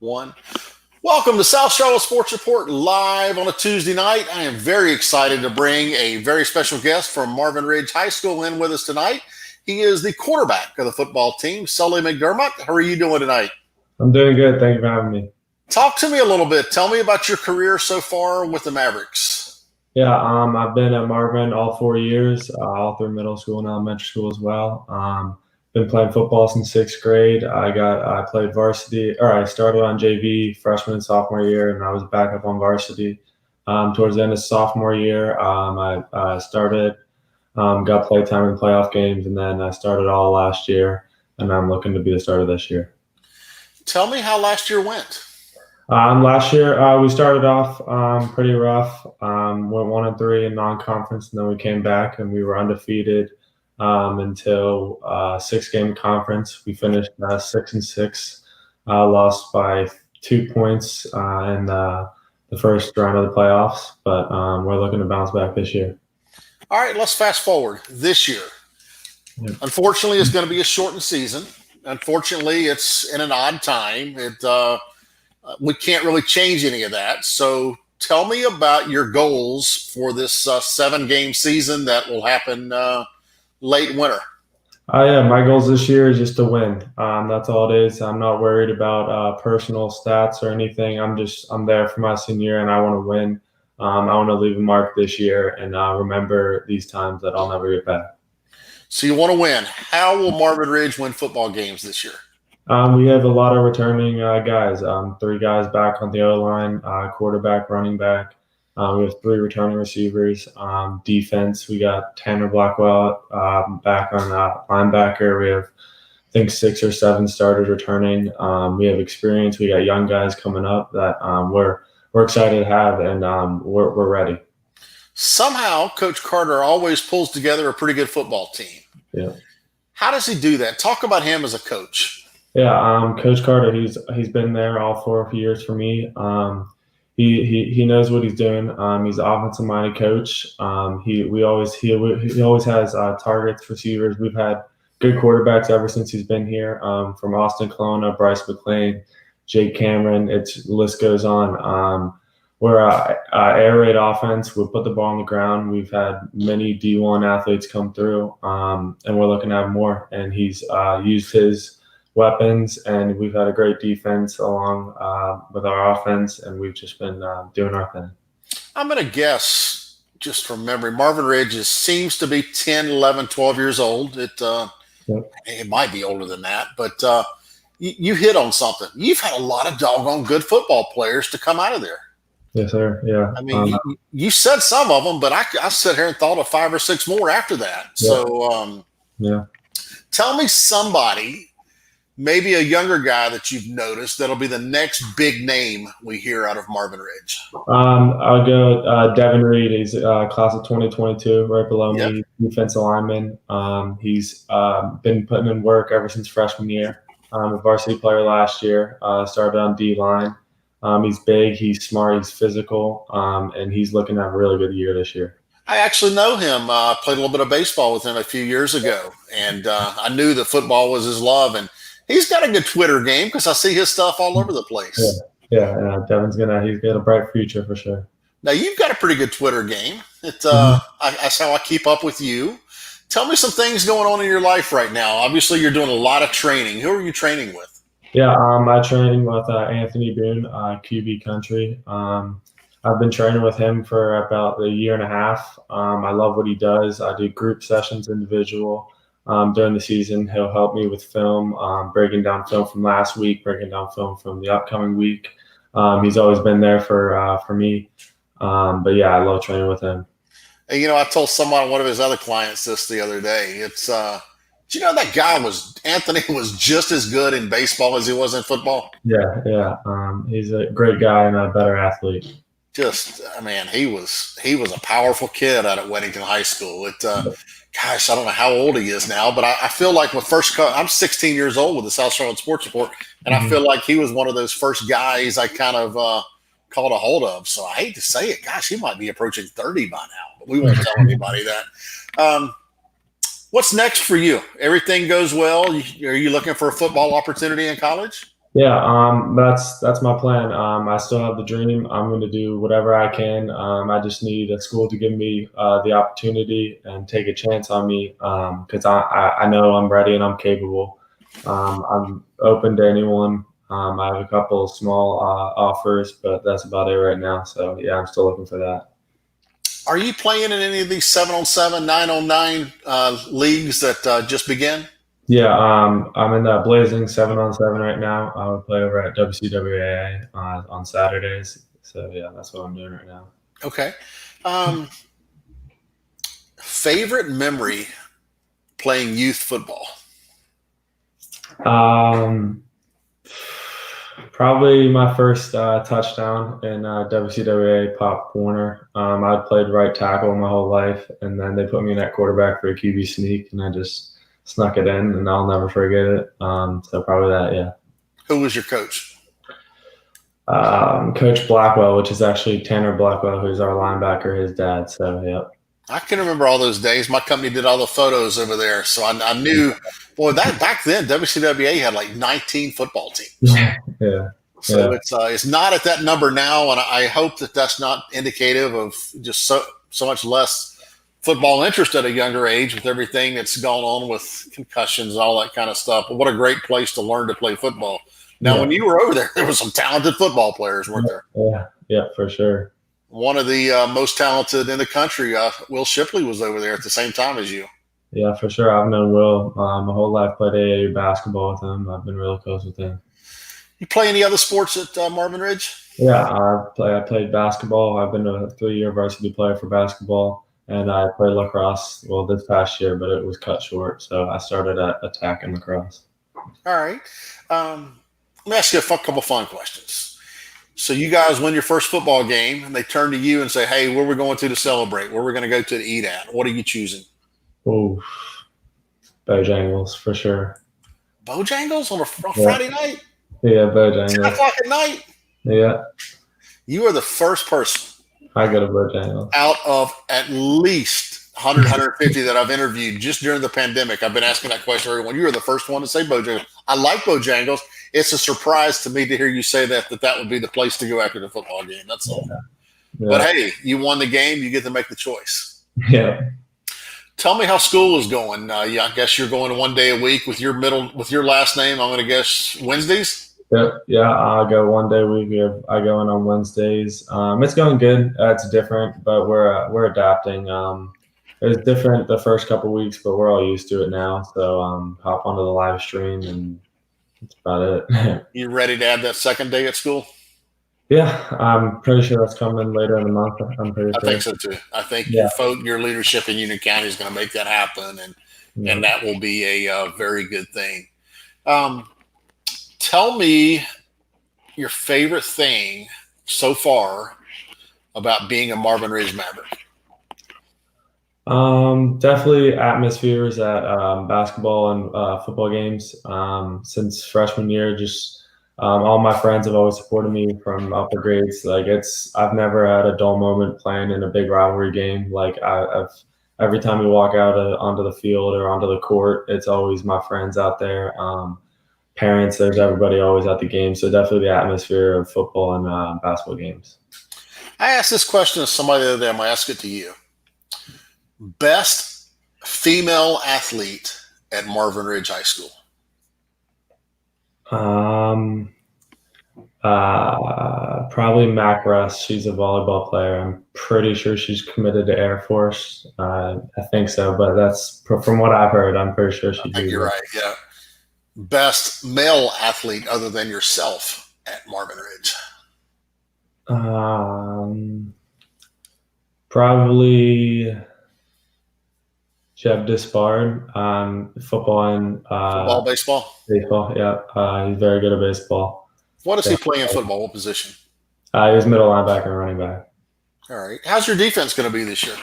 One. Welcome to South Charlotte Sports Report live on a Tuesday night. I am very excited to bring a very special guest from Marvin Ridge High School in with us tonight. He is the quarterback of the football team, Sully McDermott. How are you doing tonight? I'm doing good. Thank you for having me. Talk to me a little bit. Tell me about your career so far with the Mavericks. Yeah, I've been at Marvin all 4 years, all through middle school and elementary school as well. Been playing football since sixth grade. I played varsity, or I started on JV freshman and sophomore year, and I was back up on varsity. Towards the end of sophomore year, I started, got play time in playoff games, and then I started all last year, and I'm looking to be the starter this year. Tell me how last year went. Last year, we started off pretty rough. Went 1-3 in non-conference, and then we came back and we were undefeated until 6-game conference. We finished 6-6, lost by 2 points in the first round of the playoffs, but we're looking to bounce back this year. All right, let's fast forward this year. Yep. Unfortunately, it's going to be a shortened season. Unfortunately, it's in an odd time. We can't really change any of that. So tell me about your goals for this 7-game season that will happen late winter. Yeah, my goals this year is just to win. That's all it is. I'm not worried about personal stats or anything. I'm there for my senior year, and I want to win. I want to leave a mark this year and remember these times that I'll never get back. So you want to win. How will Marvin Ridge win football games this year? We have a lot of returning guys. 3 guys back on the O-line, quarterback, running back. We have 3 returning receivers. Defense, we got Tanner Blackwell back on linebacker. We have, I think, 6 or 7 starters returning. We have experience. We got young guys coming up that we're excited to have, and we're ready. Somehow, Coach Carter always pulls together a pretty good football team. Yeah. How does he do that? Talk about him as a coach. Yeah, Coach Carter, he's been there all 4 years for me. He knows what he's doing. He's an offensive minded coach. He always has targets, receivers. We've had good quarterbacks ever since he's been here. From Austin Colonna, Bryce McLean, Jake Cameron. The list goes on. We're air raid offense. We put the ball on the ground. We've had many D1 athletes come through, and we're looking to have more. And he's used his weapons, and we've had a great defense along with our offense, and we've just been doing our thing. I'm going to guess, just from memory, Marvin Ridge seems to be 10, 11, 12 years old. It might be older than that, but you hit on something. You've had a lot of doggone good football players to come out of there. Yes, sir. Yeah. I mean, you said some of them, but I sat here and thought of 5 or 6 more after that. Yeah. So, tell me somebody, maybe a younger guy that you've noticed that'll be the next big name we hear out of Marvin Ridge. I'll go Devin Reed. He's class of 2022, right below me, defensive lineman. He's been putting in work ever since freshman year. A varsity player last year, started on D-line. He's big, he's smart, he's physical, and he's looking to have a really good year this year. I actually know him. I played a little bit of baseball with him a few years ago, and I knew that football was his love. And he's got a good Twitter game because I see his stuff all over the place. Yeah. Devin's he's got a bright future for sure. Now you've got a pretty good Twitter game. That's how I keep up with you. Tell me some things going on in your life right now. Obviously, you're doing a lot of training. Who are you training with? Yeah, I train with Anthony Boone, QB Country. I've been training with him for about a year and a half. I love what he does. I do group sessions, individual. During the season, he'll help me with film, breaking down film from last week, breaking down film from the upcoming week. He's always been there for me. But yeah, I love training with him. And, I told one of his other clients this the other day. Do you know that guy Anthony was just as good in baseball as he was in football? Yeah. He's a great guy and a better athlete. He was a powerful kid out at Weddington High School. Gosh, I don't know how old he is now, but I feel like I'm 16 years old with the South Charlotte Sports Report, and I feel like he was one of those first guys I kind of caught a hold of. So I hate to say it. Gosh, he might be approaching 30 by now, but we won't tell anybody that. What's next for you? Everything goes well? Are you looking for a football opportunity in college? Yeah, that's my plan. I still have the dream. I'm going to do whatever I can. I just need a school to give me the opportunity and take a chance on me because I know I'm ready and I'm capable. I'm open to anyone. I have a couple of small offers, but that's about it right now. So yeah, I'm still looking for that. Are you playing in any of these 7-on-7, 9-on-9 leagues that just began? Yeah, I'm in that blazing 7-on-7 right now. I would play over at WCWA on Saturdays. So yeah, that's what I'm doing right now. Okay. Um, Favorite memory playing youth football? Um, Probably my first touchdown in WCWA Pop Warner. I played right tackle my whole life, and then they put me in at quarterback for a QB sneak, and I just snuck it in, and I'll never forget it. So probably that, yeah. Who was your coach? Coach Blackwell, which is actually Tanner Blackwell, who's our linebacker, his dad. So yeah. I can remember all those days. My company did all the photos over there, so I knew. Boy, that back then WCWA had like 19 football teams. Yeah, yeah, yeah. So it's not at that number now, and I hope that that's not indicative of just so much less football interest at a younger age with everything that's gone on with concussions and all that kind of stuff. But what a great place to learn to play football. Now, Yeah, when you were over there, there were some talented football players, weren't there? yeah, yeah, for sure. One of the most talented in the country, Will Shipley, was over there at the same time as you. Yeah, for sure. I've known Will my whole life. Played AAU basketball with him. I've been really close with him. You play any other sports at Marvin Ridge? Yeah, I played basketball. I've been a 3-year varsity player for basketball, and I played lacrosse. Well, this past year, but it was cut short, so I started at attack and lacrosse. All right. Let me ask you a couple fun questions. So you guys win your first football game, and they turn to you and say, "Hey, where are we going to celebrate? Where are we going to go to eat at? What are you choosing?" Oh, Bojangles for sure. Bojangles on a Yeah, Friday night, yeah, 10 Bojangles. o'clock at night. Yeah, You are the first person I go to Bojangles. out of at least 100, 150 that I've interviewed just during the pandemic. I've been asking that question to everyone. You are the first one to say Bojangles. I like Bojangles. It's a surprise to me to hear you say that would be the place to go after the football game. That's all. But Yeah, hey, you won the game. You get to make the choice. yeah. Tell me how school is going. Yeah, I guess you're going 1 day a week with your last name. I'm going to guess Wednesdays. Yeah. I go 1 day a week. I go in on Wednesdays. It's going good. It's different, but we're adapting. It was different the first couple of weeks, but we're all used to it now. So hop onto the live stream, and that's about it. You ready to add that second day at school? Yeah, I'm pretty sure that's coming later in the month. I'm pretty I think sure. so too. I think Yeah, your leadership in Union County is going to make that happen, yeah. and that will be a very good thing. Um, Tell me your favorite thing so far about being a Marvin Ridge Maverick. Definitely atmospheres at basketball and football games. Since freshman year, just all my friends have always supported me from upper grades. Like I've never had a dull moment playing in a big rivalry game. Like I've every time we walk out onto the field or onto the court, it's always my friends out there. Parents, there's everybody always at the game. So definitely the atmosphere of football and basketball games. I asked this question to somebody the other day. I'm going to ask it to you. Best female athlete at Marvin Ridge High School. Um, Probably Mac Russ. She's a volleyball player. I'm pretty sure she's committed to Air Force. I think so, but that's from what I've heard. I'm pretty sure I she think do. you're right. Yeah. Best male athlete other than yourself at Marvin Ridge. Probably Jeb Dispard. Football and Football, baseball. baseball. Yeah, he's very good at baseball. What does Yeah. he play in football? What position? He's middle linebacker and running back. All right. How's your defense going to be this year?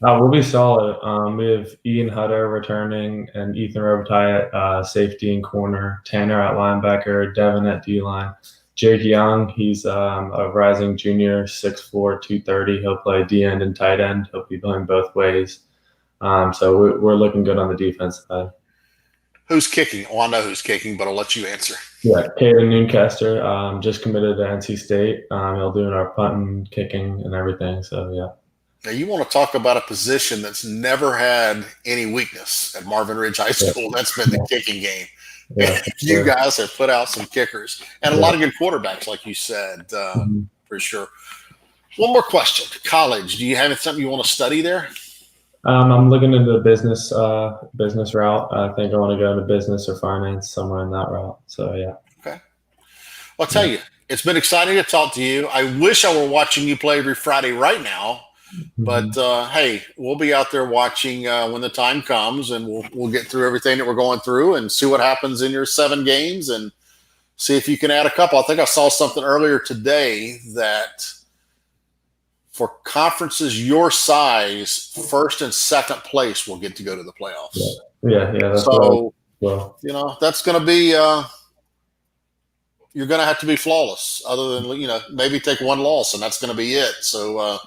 We'll be solid. We have Ian Hutter returning and Ethan Robitaille at safety and corner, Tanner at linebacker, Devin at D-line. Jake Young, he's a rising junior, 6'4", 230. He'll play D-end and tight end. He'll be playing both ways. So we're looking good on the defense side. Who's kicking? Oh, I know who's kicking, but I'll let you answer. Yeah, Caden Newcaster just committed to NC State. He'll do our punting, kicking, and everything. So yeah. Now, you want to talk about a position that's never had any weakness at Marvin Ridge High School. That's been the kicking game. Yeah, You guys have put out some kickers and a yeah. lot of good quarterbacks, like you said, Mhm. for sure. One more question. College, do you have something you want to study there? I'm looking into the business route. I think I want to go into business or finance, somewhere in that route. So yeah. Okay. Well, I'll tell you, it's been exciting to talk to you. I wish I were watching you play every Friday right now. But hey, we'll be out there watching when the time comes, and we'll get through everything that we're going through and see what happens in your 7 games and see if you can add a couple. I think I saw something earlier today that for conferences your size, first and second place will get to go to the playoffs. Yeah. That's So, well. that's going to be you're going to have to be flawless other than, maybe take one loss and that's going to be it. So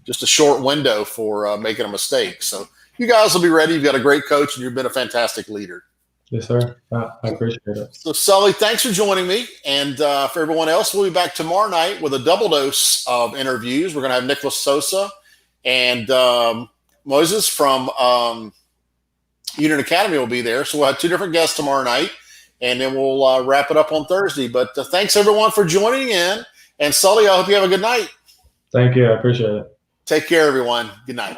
just a short window for making a mistake. So you guys will be ready. You've got a great coach and you've been a fantastic leader. Yes, sir. I appreciate it. So Sully, thanks for joining me. And for everyone else, we'll be back tomorrow night with a double dose of interviews. We're going to have Nicholas Sosa and Moses from Union Academy will be there. So we'll have 2 different guests tomorrow night. And then we'll wrap it up on Thursday. But thanks, everyone, for joining in. And, Sully, I hope you have a good night. Thank you. I appreciate it. Take care, everyone. Good night.